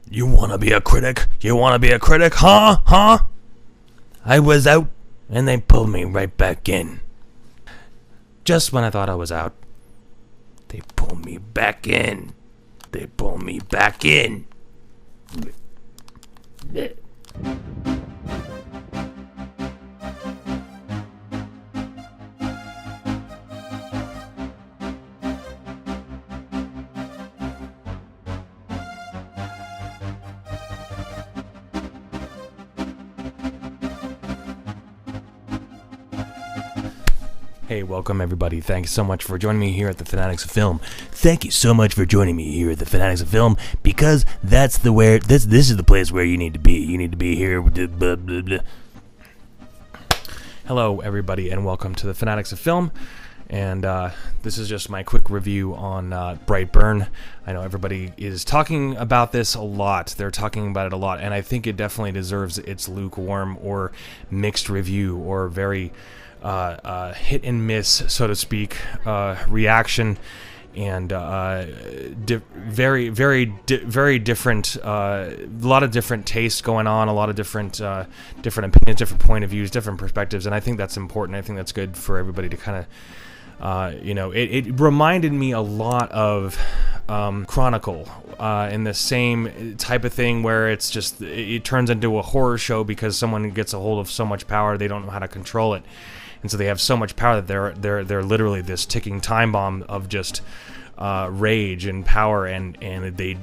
You wanna be a critic? You wanna be a critic? Huh? Huh? I was out, and they pulled me right back in. Just when I thought I was out, they pulled me back in. They pulled me back in. Hey, welcome everybody. Thanks so much for joining me here at the Fanatics of Film. Thank you so much for joining me here at the Fanatics of Film, because that's the where this is the place where you need to be. You need to be here with the blah blah blah. Hello everybody and welcome to the Fanatics of Film. And this is just my quick review on Brightburn. I know everybody is talking about this a lot. They're talking about it a lot, and I think it definitely deserves its lukewarm or mixed review or very hit and miss, so to speak, reaction, and very different. A lot of different tastes going on, a lot of different opinions, different point of views, different perspectives, and I think that's important. I think that's good for everybody to kind of. It reminded me a lot of Chronicle, in the same type of thing where it's just it turns into a horror show because someone gets a hold of so much power they don't know how to control it, and so they have so much power that they're literally this ticking time bomb of just rage and power, and they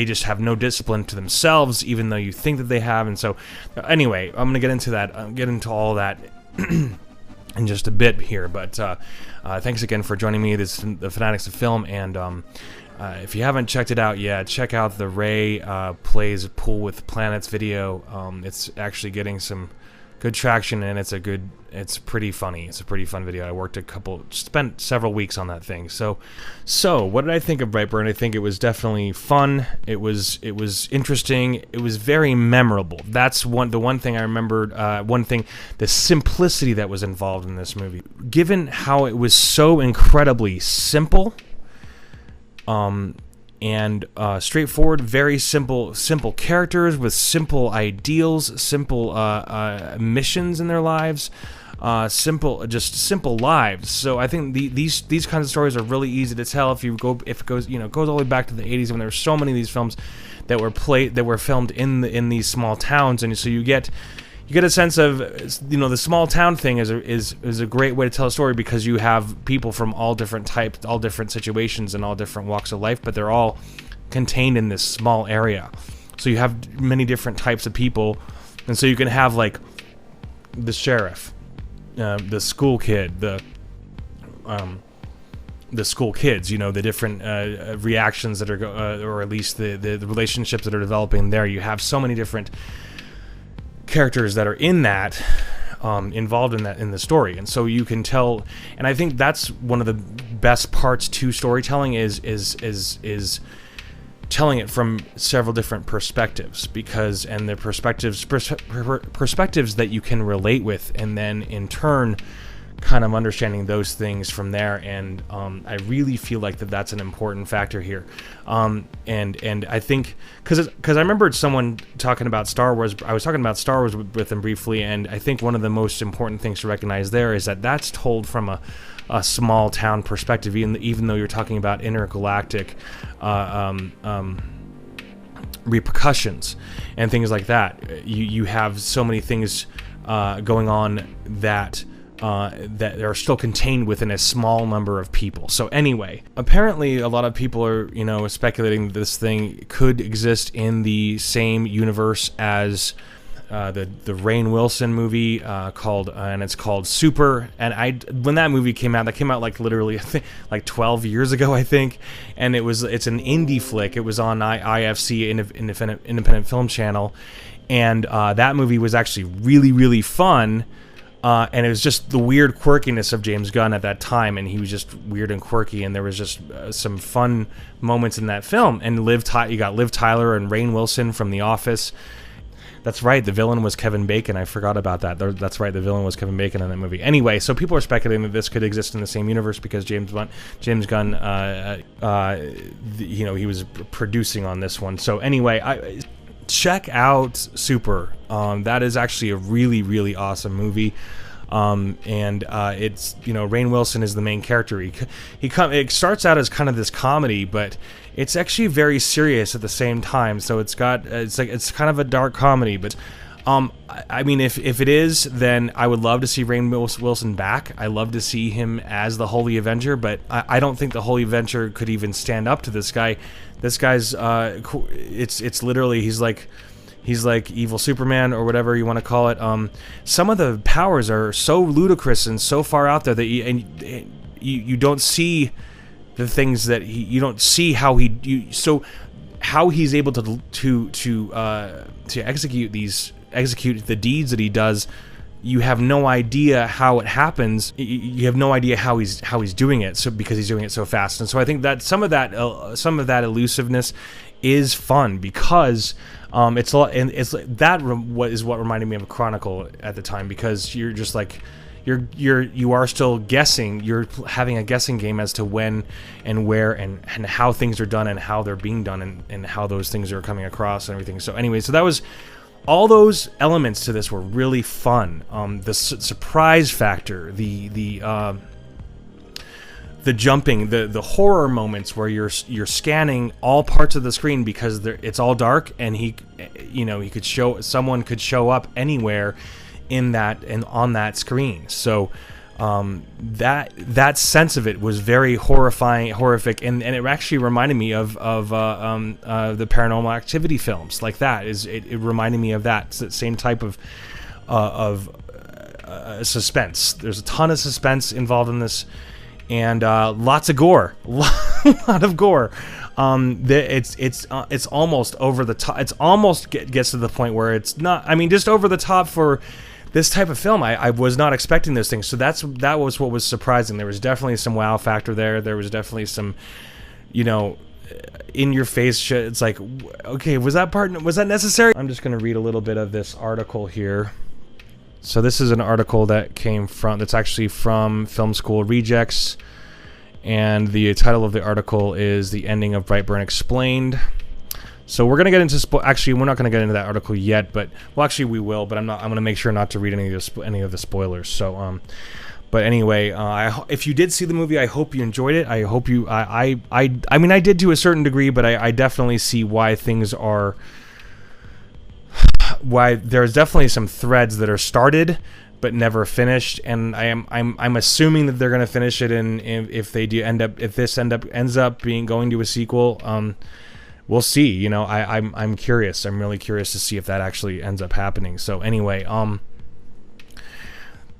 just have no discipline to themselves, even though you think that they have. And so anyway, I'm gonna get into that, get into all that in just a bit here, but thanks again for joining me. This is the Fanatics of Film, and if you haven't checked it out yet, check out the Ray Plays Pool with Planets video. It's actually getting some good traction, and it's pretty funny. It's a pretty fun video. I spent several weeks on that thing. So what did I think of Brightburn? I think it was definitely fun. It was interesting. It was very memorable. That's the one thing I remembered. The simplicity that was involved in this movie, given how it was so incredibly simple, and straightforward, very simple characters with simple ideals, simple missions in their lives, simple lives. So I think these kinds of stories are really easy to tell if it goes all the way back to the 80s when there were so many of these films that were filmed in these small towns, and so you get a sense of, the small town thing is a great way to tell a story, because you have people from all different types, all different situations, and all different walks of life, but they're all contained in this small area. So you have many different types of people, and so you can have like the sheriff, the school kid, the school kids, the different reactions that are, or at least the relationships that are developing there. You have so many different characters that are in that, involved in the story, and so you can tell. And I think that's one of the best parts to storytelling is telling it from several different perspectives, and the perspectives that you can relate with, and then in turn kind of understanding those things from there. And I really feel like that's an important factor here, and I think because I remembered someone talking about Star Wars. I was talking about Star Wars with them briefly, and I think one of the most important things to recognize there is that that's told from a small town perspective, even though you're talking about intergalactic repercussions and things like that. You have so many things going on that are still contained within a small number of people. So anyway, apparently a lot of people are, speculating that this thing could exist in the same universe as the Rainn Wilson movie called and it's called Super. And when that movie came out, like literally I think like 12 years ago, I think, and it's an indie flick. It was on IFC, Independent Film Channel, and that movie was actually really, really fun. And it was just the weird quirkiness of James Gunn at that time, and he was just weird and quirky, and there was just some fun moments in that film. And you got Liv Tyler and Rainn Wilson from The Office. That's right. The villain was Kevin Bacon. I forgot about that. That's right. The villain was Kevin Bacon in that movie. Anyway, so people are speculating that this could exist in the same universe because James Gunn, he was producing on this one. So anyway, check out Super. That is actually a really, really awesome movie. It's, Rainn Wilson is the main character. It starts out as kind of this comedy, but it's actually very serious at the same time. So it's kind of a dark comedy, but I mean, if it is, then I would love to see Rainn Wilson back. I love to see him as the Holy Avenger, but I don't think the Holy Avenger could even stand up to this guy. This guy's it's literally he's like evil Superman or whatever you want to call it. Some of the powers are so ludicrous and so far out there that you don't see the things that you don't see how he's able to execute the deeds that he does. You have no idea how it happens. You have no idea how he's doing it. So because he's doing it so fast, and so I think that some of that elusiveness is fun because it's what reminded me of a Chronicle at the time, because you're just like you are still guessing. You're having a guessing game as to when and where and how things are done and how they're being done and how those things are coming across and everything. So anyway, so that was. All those elements to this were really fun. The surprise factor, the jumping, the horror moments where you're scanning all parts of the screen because it's all dark, and someone could show up anywhere in that and on that screen. So that sense of it was very horrific, and it actually reminded me of the Paranormal Activity films. Like that it reminded me of that same type of suspense. There's a ton of suspense involved in this, and lots of gore, a lot of gore. It's almost over the top. It's almost gets to the point where it's not. I mean, just over the top for this type of film. I was not expecting those things, so that was what was surprising. There was definitely some wow factor there. There was definitely some, in your face shit. It's like, okay, was that necessary? I'm just gonna read a little bit of this article here. So this is an article that's actually from Film School Rejects, and the title of the article is "The Ending of Brightburn Explained." So we're gonna get into actually, we're not gonna get into that article yet, but actually we will. But I'm gonna make sure not to read any of the spoilers. So but anyway, if you did see the movie, I hope you enjoyed it. I hope you. I mean, I did to a certain degree, but I definitely see why things are. Why there's definitely some threads that are started but never finished, and I'm assuming that they're gonna finish it. And if they do if this ends up going to a sequel, we'll see. I'm curious. I'm really curious to see if that actually ends up happening. So anyway,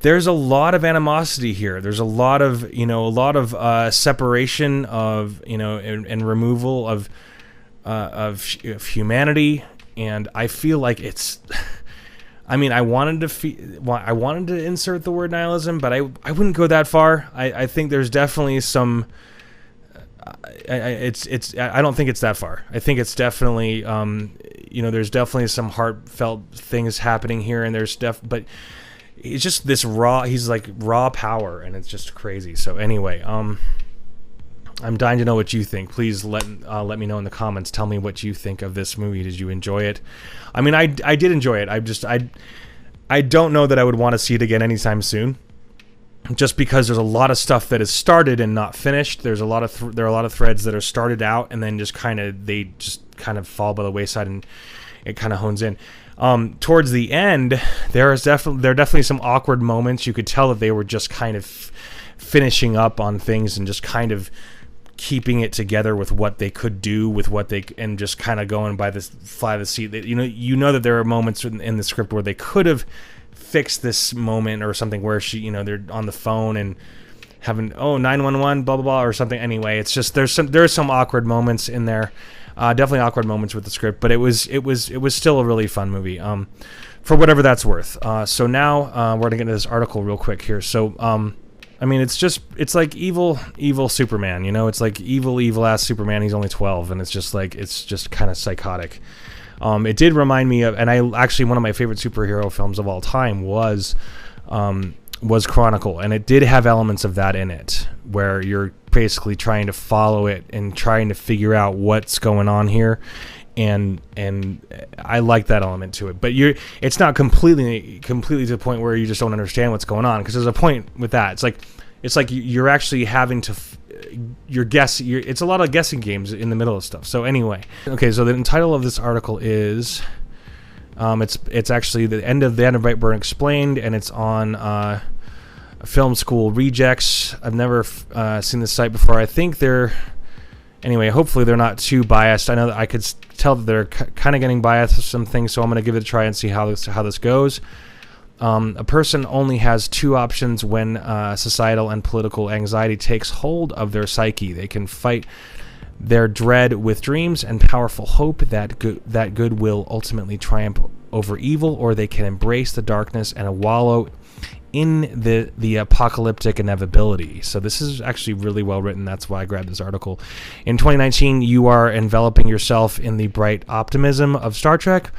there's a lot of animosity here. There's a lot of separation of and removal of humanity, and I feel like it's. I mean, I wanted to insert the word nihilism, but I wouldn't go that far. I think there's definitely some. I don't think it's that far. I think it's definitely there's definitely some heartfelt things happening here, and but it's just this he's like raw power, and it's just crazy. So anyway, I'm dying to know what you think. Please let me know in the comments. Tell me what you think of this movie. Did you enjoy it? I mean, I did enjoy it. I don't know that I would want to see it again anytime soon. Just because there's a lot of stuff that is started and not finished. There are a lot of threads that are started out and then they just kind of fall by the wayside, and it kind of hones in. Towards the end, there are definitely some awkward moments. You could tell that they were just kind of finishing up on things and just kind of keeping it together with what they could do with and just kind of going by the fly of the seat. That there are moments in the script where they could have fixed this moment or something where they're on the phone and having 911 blah blah blah or something. Anyway, it's just there's some awkward moments in there, definitely awkward moments with the script, but it was still a really fun movie, for whatever that's worth. So now we're gonna get into this article real quick here. So I mean, it's like evil Superman, you know? It's like evil ass Superman. He's only 12, and it's just kind of psychotic. It did remind me of, and one of my favorite superhero films of all time was Chronicle, and it did have elements of that in it, where you're basically trying to follow it and trying to figure out what's going on here. And I like that element to it, but it's not completely to the point where you just don't understand what's going on, because there's a point with that. It's like you're actually having to it's a lot of guessing games in the middle of stuff. So anyway, okay, so the title of this article is it's actually the end of Brightburn Explained, and it's on Film School Rejects. I've never seen this site before. I think anyway, hopefully they're not too biased. I know that I could tell that they're kind of getting biased with some things, so I'm going to give it a try and see how this goes. A person only has two options when societal and political anxiety takes hold of their psyche. They can fight their dread with dreams and powerful hope that good will ultimately triumph over evil, or they can embrace the darkness and wallow in the apocalyptic inevitability. So this is actually really well written. That's why I grabbed this article. In 2019, you are enveloping yourself in the bright optimism of Star Trek,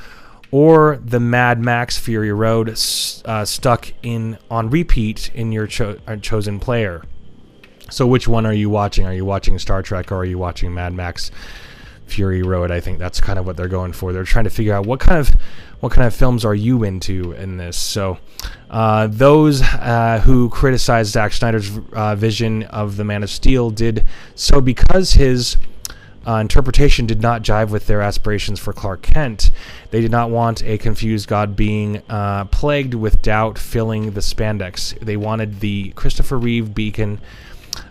or the Mad Max Fury Road stuck on repeat in your chosen player. So which one are you watching? Are you watching Star Trek, or are you watching Mad Max Fury Road? I think that's kind of what they're going for. They're trying to figure out what kind of films are you into in this. So those who criticized Zack Snyder's vision of the Man of Steel did so because his interpretation did not jive with their aspirations for Clark Kent. They did not want a confused God being plagued with doubt filling the spandex. They wanted the Christopher Reeve beacon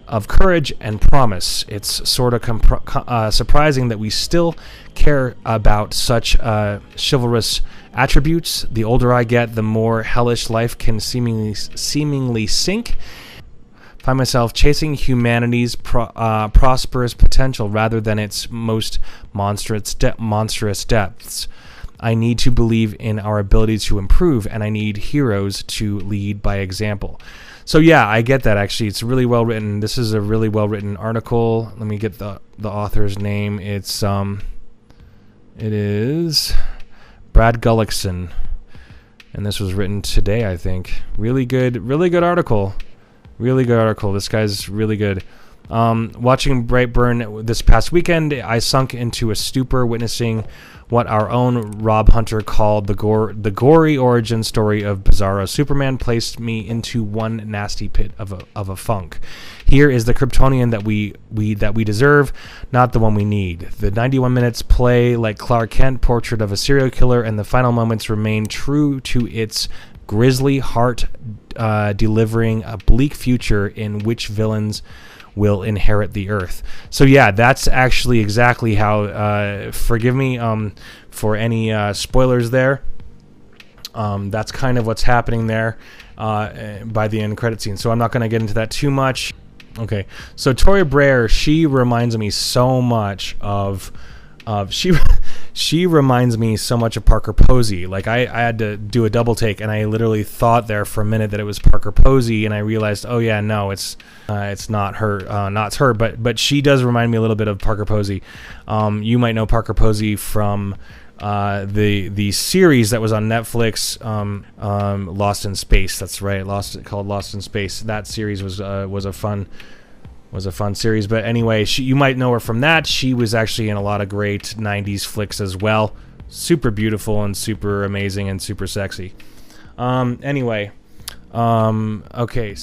of courage and promise. It's sort of surprising that we still care about such chivalrous attributes. The older I get, the more hellish life can seemingly sink. Find myself chasing humanity's prosperous potential rather than its most monstrous depths. I need to believe in our ability to improve, and I need heroes to lead by example. So yeah, I get that. Actually, it's really well written. This is a really well written article. Let me get the author's name. It is Brad Gullickson, and this was written today, I think. Really good article. Really good article. This guy's really good. Watching Brightburn this past weekend, I sunk into a stupor witnessing what our own Rob Hunter called the gory origin story of Bizarro Superman placed me into one nasty pit of a funk. Here is the Kryptonian that we deserve, not the one we need. The 91 minutes play like Clark Kent portrait of a serial killer, and the final moments remain true to its grisly heart, delivering a bleak future in which villains will inherit the earth. So yeah, that's actually exactly how, forgive me for any spoilers there. That's kind of what's happening there by the end credit scene. So I'm not going to get into that too much. Okay, so Toria Breyer, she reminds me so much of she reminds me so much of Parker Posey. Like I had to do a double take, and I literally thought there for a minute that it was Parker Posey, and I realized, oh yeah, no, it's not her, not her, but she does remind me a little bit of Parker Posey. You might know Parker Posey from the series that was on Netflix, Lost in Space. That's right, called Lost in Space. That series was a fun series. But anyway, you might know her from that. She was actually in a lot of great 90s flicks as well. Super beautiful and super amazing and super sexy. Anyway, okay.